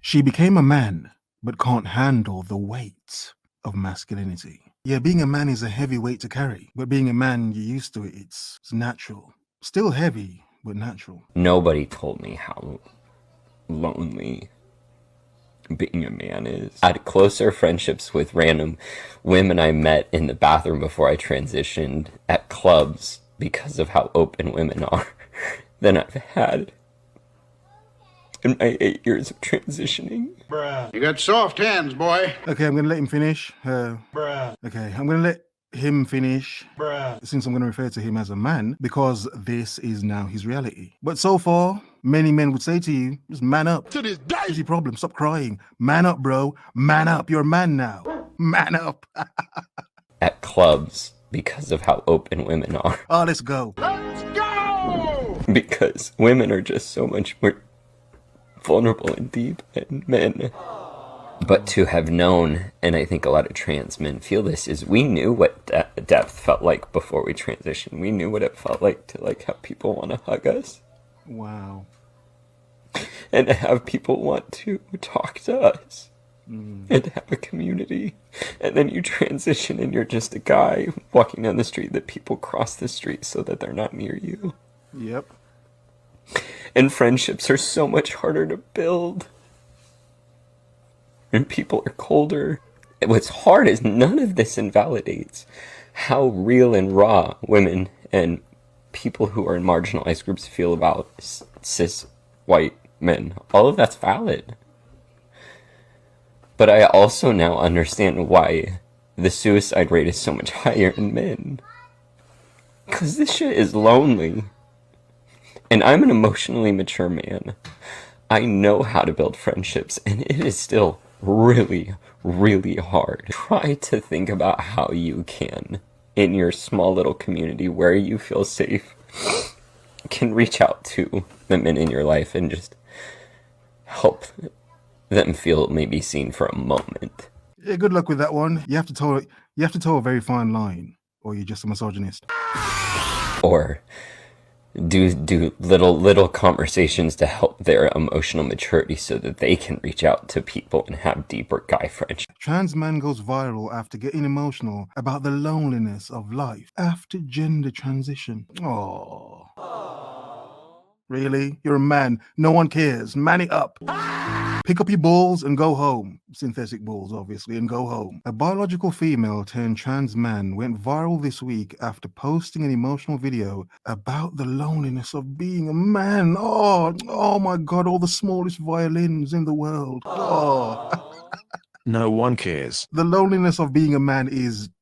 She became a man, but can't handle the weight of masculinity. Yeah, being a man is a heavy weight to carry, but being a man, you're used to it. It's natural. Still heavy, but natural. Nobody told me how lonely being a man is. I had closer friendships with random women I met in the bathroom before I transitioned at clubs because of how open women are than I've had in my 8 years of transitioning. Bruh. You got soft hands, boy. Okay, I'm gonna let him finish. Bruh. Okay, I'm gonna let him finish. Bruh. Since I'm gonna refer to him as a man, because this is now his reality. But so far, many men would say to you, just man up. To this day. What's your problem? Stop crying. Man up, bro. Man up. You're a man now. Man up. At clubs because of how open women are. Oh, let's go. Let's go! Because women are just so much more vulnerable and deep than men. But to have known, and I think a lot of trans men feel this, is we knew what depth felt like before we transitioned. We knew what it felt like to have people want to hug us. Wow. And to have people want to talk to us. And to have a community. And then you transition and you're just a guy walking down the street that people cross the street so that they're not near you. Yep. And friendships are so much harder to build. And people are colder. What's hard is none of this invalidates how real and raw women and people who are in marginalized groups feel about cis white men. All of that's valid. But I also now understand why the suicide rate is so much higher in men. Because this shit is lonely. And I'm an emotionally mature man. I know how to build friendships, and it is still really, really hard. Try to think about how you can, in your small little community where you feel safe, can reach out to the men in your life and just help them feel maybe seen for a moment. Yeah, good luck with that one. You have to toe a very fine line, or you're just a misogynist. Or do little conversations to help their emotional maturity so that they can reach out to people and have deeper guy friendships. Trans man goes viral after getting emotional about the loneliness of life after gender transition. Oh. Really? You're a man. No one cares. Man it up. Pick up your balls and go home. Synthetic balls, obviously, and go home. A biological female turned trans man went viral this week after posting an emotional video about the loneliness of being a man. Oh my God, all the smallest violins in the world. Oh. No one cares. The loneliness of being a man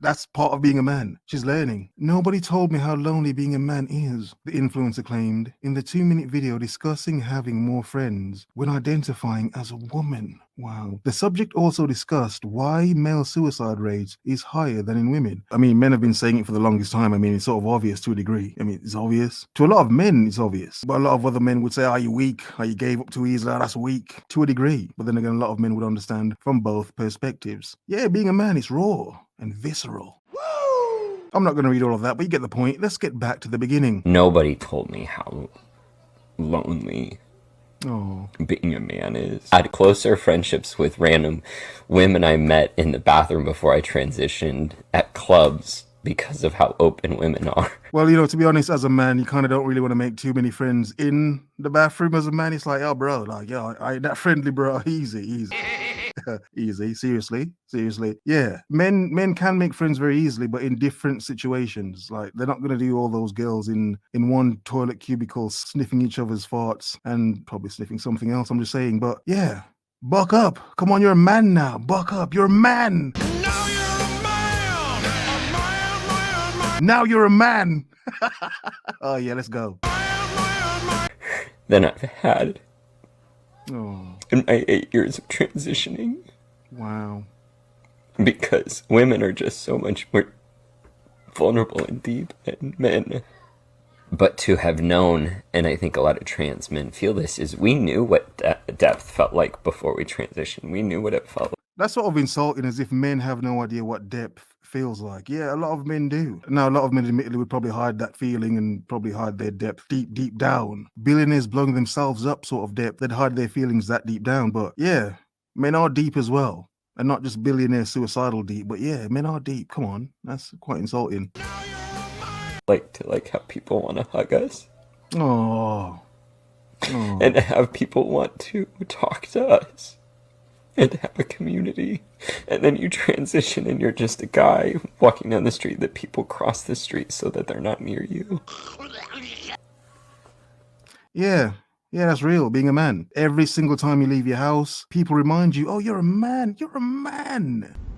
that's part of being a man. She's learning. Nobody told me how lonely being a man is, the influencer claimed in the 2-minute video discussing having more friends when identifying as a woman. Wow. The subject also discussed why male suicide rates is higher than in women. I mean, men have been saying it for the longest time. I mean, it's sort of obvious to a degree. I mean, it's obvious. To a lot of men, it's obvious. But a lot of other men would say, are you weak? Are you gave up too easily? That's weak. To a degree. But then again, a lot of men would understand from both perspectives. Yeah, being a man is raw and visceral. Woo! I'm not going to read all of that, but you get the point. Let's get back to the beginning. Nobody told me how lonely Oh. being a man is. I had closer friendships with random women I met in the bathroom before I transitioned at clubs because of how open women are. Well, to be honest, as a man, you kind of don't really want to make too many friends in the bathroom as a man. It's like, oh, bro, I ain't that friendly, bro. Easy. Easy. Seriously. Yeah. Men can make friends very easily, but in different situations. Like, they're not going to do all those girls in one toilet cubicle sniffing each other's farts and probably sniffing something else. I'm just saying. But yeah, buck up. Come on, you're a man now. Buck up. You're a man. Now you're a man! Now you're a man. Oh, yeah, let's go. Than I've had Oh, in my 8 years of transitioning. wow. Because women are just so much more vulnerable and deep than men. But to have known, and I think a lot of trans men feel this, is we knew what depth felt like before we transitioned. We knew what it felt like. That's sort of insulting, as if men have no idea what depth feels like. Yeah, a lot of men do. Now, a lot of men admittedly would probably hide that feeling and probably hide their depth deep down. Billionaires blowing themselves up sort of depth, they'd hide their feelings that deep down. But yeah, men are deep as well. And not just billionaire suicidal deep, but yeah, men are deep. Come on, that's quite insulting. Like have people want to hug us. Oh. And have people want to talk to us. And have a community. And then you transition and you're just a guy walking down the street that people cross the street so that they're not near you. Yeah, that's real, being a man. Every single time you leave your house, people remind you, oh, you're a man.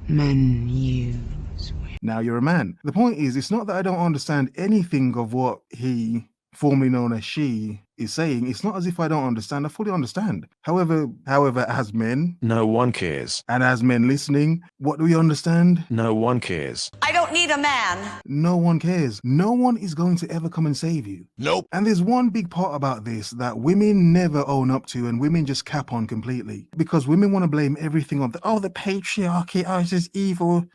Men use. Now you're a man. The point is, it's not that I don't understand anything of what he, formerly known as she, is saying. It's not as if I don't understand. I fully understand. However, as men, No one cares. and as men listening, what do we understand? No one cares. I don't need a man. No one cares. No one is going to ever come and save you. Nope. And there's one big part about this that women never own up to, and women just cap on completely. Because women want to blame everything on the patriarchy, it's just evil,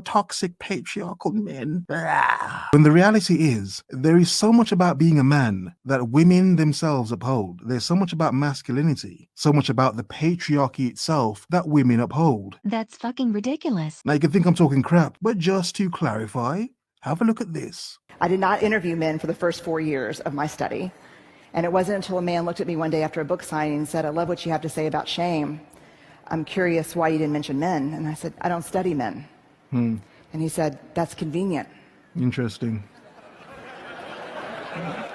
toxic patriarchal men. Blah. When the reality is, there is so much about being a man that women themselves uphold. There's so much about masculinity, so much about the patriarchy itself that women uphold. That's fucking ridiculous. Now you can think I'm talking crap, but just to clarify, have a look at this. I did not interview men for the first 4 years of my study. And it wasn't until a man looked at me one day after a book signing and said, I love what you have to say about shame. I'm curious why you didn't mention men. And I said, I don't study men. And he said, that's convenient. Interesting.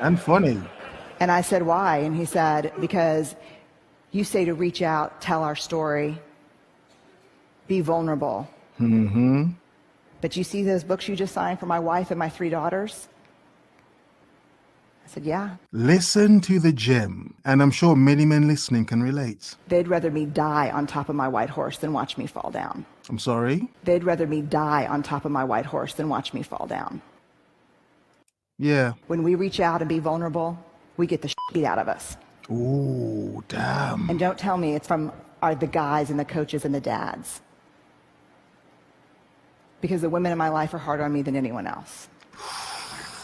And funny. And I said, why? And he said, because you say to reach out, tell our story, be vulnerable. But you see those books you just signed for my wife and my 3 daughters? I said, yeah. Listen to the gem, and I'm sure many men listening can relate. They'd rather me die on top of my white horse than watch me fall down. I'm sorry? They'd rather me die on top of my white horse than watch me fall down. Yeah. When we reach out and be vulnerable, we get the shit beat out of us. Ooh, damn. And don't tell me it's from the guys and the coaches and the dads. Because the women in my life are harder on me than anyone else.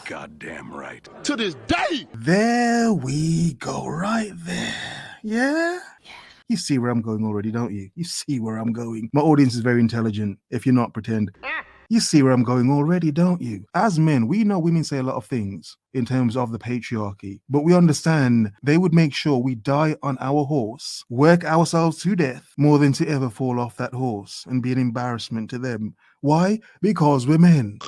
Goddamn right. To this day. There we go, right there. Yeah? You see where I'm going already, don't you? You see where I'm going. My audience is very intelligent, if you're not, pretend. You see where I'm going already, don't you? As men, we know women say a lot of things in terms of the patriarchy, but we understand they would make sure we die on our horse, work ourselves to death, more than to ever fall off that horse and be an embarrassment to them. Why? Because we're men.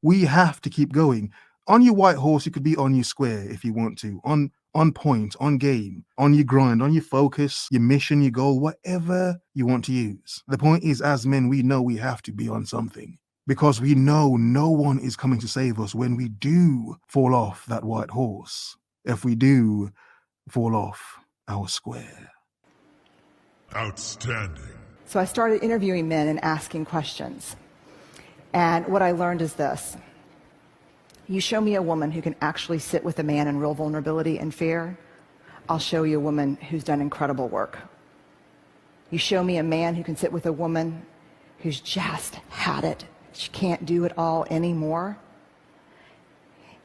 We have to keep going. On your white horse, you could be on your square if you want to, on point, on game, on your grind, on your focus, your mission, your goal, whatever you want to use. The point is, as men, we know we have to be on something because we know no one is coming to save us when we do fall off that white horse, if we do fall off our square. Outstanding. So I started interviewing men and asking questions. And what I learned is this. You show me a woman who can actually sit with a man in real vulnerability and fear, I'll show you a woman who's done incredible work. You show me a man who can sit with a woman who's just had it. She can't do it all anymore.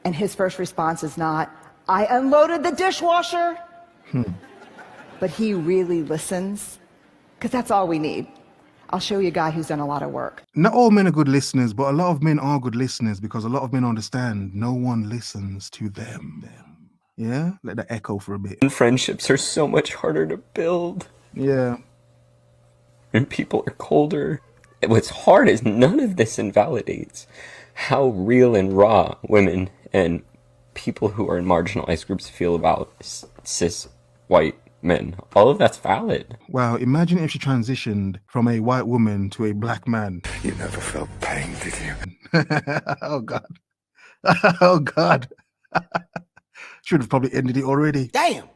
And his first response is not, I unloaded the dishwasher. But he really listens, because that's all we need. I'll show you a guy who's done a lot of work. Not all men are good listeners, but a lot of men are good listeners because a lot of men understand no one listens to them. Yeah? Let that echo for a bit. And friendships are so much harder to build. Yeah. And people are colder. And what's hard is none of this invalidates how real and raw women and people who are in marginalized groups feel about cis white men. All of that's valid. Wow, imagine if she transitioned from a white woman to a black man. You never felt pain, did you? Oh, God. Oh, God. Should have probably ended it already. Damn.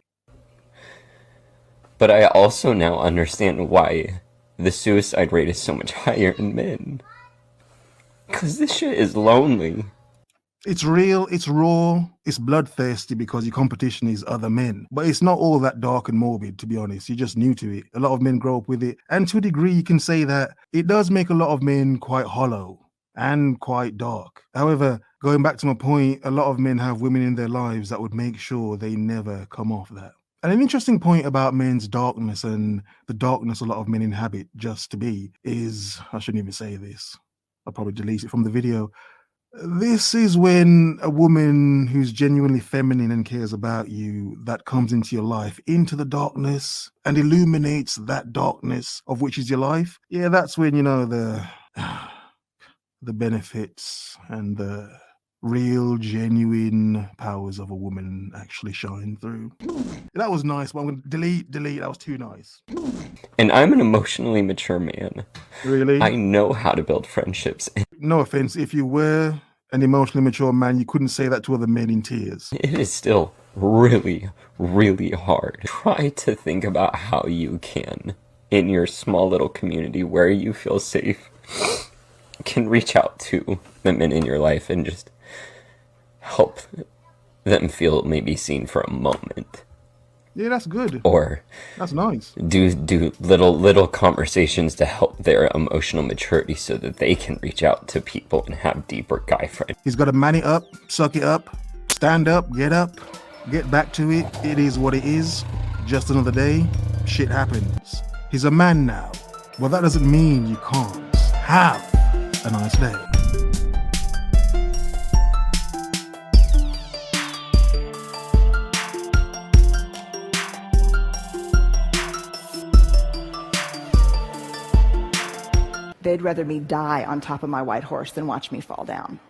But I also now understand why the suicide rate is so much higher in men. Because this shit is lonely. It's real, it's raw, it's bloodthirsty because your competition is other men. But it's not all that dark and morbid, to be honest. You're just new to it. A lot of men grow up with it. And to a degree, you can say that it does make a lot of men quite hollow and quite dark. However, going back to my point, a lot of men have women in their lives that would make sure they never come off that. And an interesting point about men's darkness and the darkness a lot of men inhabit just to be is, I shouldn't even say this. I'll probably delete it from the video. This is when a woman who's genuinely feminine and cares about you that comes into your life, into the darkness and illuminates that darkness of which is your life. Yeah, that's when, you know, the benefits and the real, genuine powers of a woman actually shine through. That was nice, but I'm going to delete. That was too nice. And I'm an emotionally mature man. Really? I know how to build friendships. No offense, if you were an emotionally mature man, you couldn't say that to other men in tears. It is still really, really hard. Try to think about how you can, in your small little community where you feel safe, can reach out to the men in your life and just help them feel maybe seen for a moment. Yeah, that's good. Or that's nice. Do little conversations to help their emotional maturity so that they can reach out to people and have deeper guy friends. He's got to man it up, suck it up, stand up, get back to it. It is what it is. Just another day. Shit happens. He's a man now. Well, that doesn't mean you can't have a nice day. They'd rather me die on top of my white horse than watch me fall down.